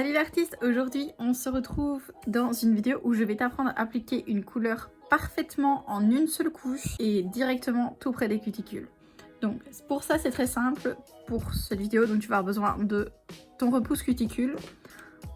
Salut l'artiste, aujourd'hui on se retrouve dans une vidéo où je vais t'apprendre à appliquer une couleur parfaitement en une seule couche et directement tout près des cuticules. Donc pour ça c'est très simple, pour cette vidéo donc tu vas avoir besoin de ton repousse cuticule,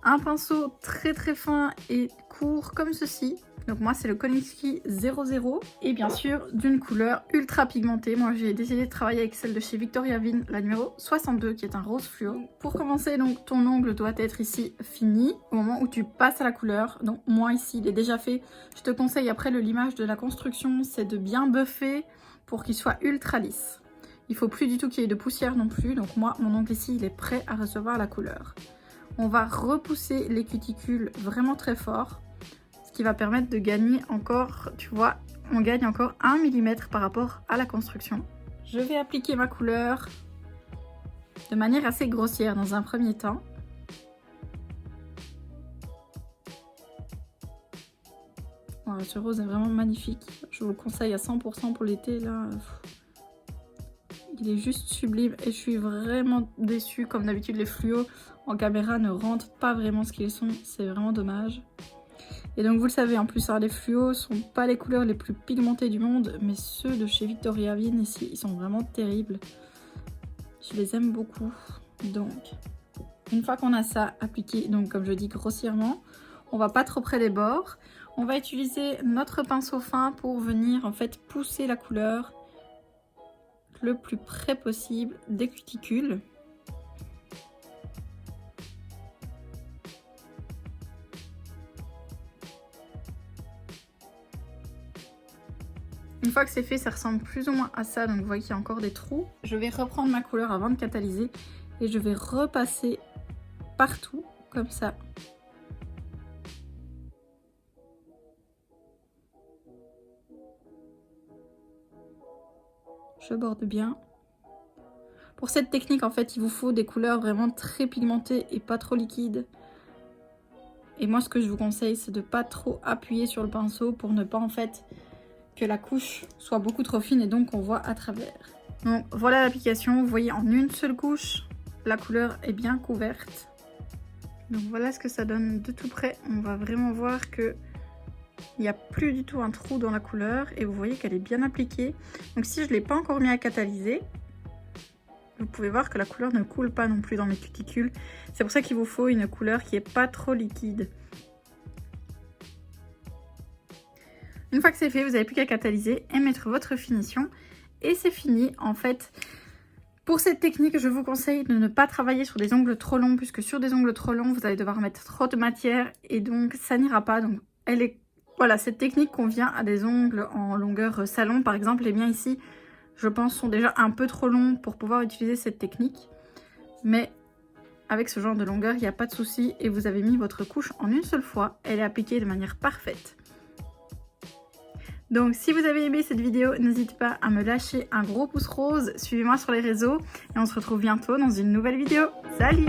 un pinceau très fin et court comme ceci. Donc moi c'est le Kolinsky 00 et bien sûr d'une couleur ultra pigmentée. Moi j'ai décidé de travailler avec celle de chez Victoria Vin, la numéro 62 qui est un rose fluo. Pour commencer donc ton ongle doit être ici fini au moment où tu passes à la couleur. Donc moi ici il est déjà fait. Je te conseille après le limage de la construction c'est de bien buffer pour qu'il soit ultra lisse. Il faut plus du tout qu'il y ait de poussière non plus. Donc moi mon ongle ici il est prêt à recevoir la couleur. On va repousser les cuticules vraiment très fort. Qui va permettre de gagner encore, tu vois, on gagne encore 1 mm par rapport à la construction. Je vais appliquer ma couleur de manière assez grossière dans un premier temps. Voilà, ce rose est vraiment magnifique. Je vous le conseille à 100% pour l'été là. Il est juste sublime et je suis vraiment déçue. Comme d'habitude les fluos en caméra ne rendent pas vraiment ce qu'ils sont. C'est vraiment dommage. Et donc vous le savez en plus, hein, les fluos sont pas les couleurs les plus pigmentées du monde, mais ceux de chez Victoria Vin ici, ils sont vraiment terribles. Je les aime beaucoup. Donc, une fois qu'on a ça appliqué, donc comme je dis grossièrement, on va pas trop près des bords. On va utiliser notre pinceau fin pour venir en fait pousser la couleur le plus près possible des cuticules. Une fois que c'est fait, ça ressemble plus ou moins à ça, donc vous voyez qu'il y a encore des trous. Je vais reprendre ma couleur avant de catalyser et je vais repasser partout, comme ça. Je borde bien. Pour cette technique, en fait, il vous faut des couleurs vraiment très pigmentées et pas trop liquides. Et moi, ce que je vous conseille, c'est de pas trop appuyer sur le pinceau pour ne pas, en fait, que la couche soit beaucoup trop fine et donc on voit à travers. Donc voilà l'application, vous voyez en une seule couche la couleur est bien couverte. Donc voilà ce que ça donne de tout près. On va vraiment voir que il n'y a plus du tout un trou dans la couleur et vous voyez qu'elle est bien appliquée. Donc si je ne l'ai pas encore mis à catalyser, vous pouvez voir que la couleur ne coule pas non plus dans mes cuticules. C'est pour ça qu'il vous faut une couleur qui n'est pas trop liquide. Une fois que c'est fait, vous n'avez plus qu'à catalyser et mettre votre finition. Et c'est fini. En fait, pour cette technique, je vous conseille de ne pas travailler sur des ongles trop longs, puisque sur des ongles trop longs, vous allez devoir mettre trop de matière et donc ça n'ira pas. Donc voilà, cette technique convient à des ongles en longueur salon. Par exemple, les miens ici, je pense, sont déjà un peu trop longs pour pouvoir utiliser cette technique. Mais avec ce genre de longueur, il n'y a pas de souci et vous avez mis votre couche en une seule fois. Elle est appliquée de manière parfaite. Donc si vous avez aimé cette vidéo, n'hésitez pas à me lâcher un gros pouce rose, suivez-moi sur les réseaux et on se retrouve bientôt dans une nouvelle vidéo. Salut!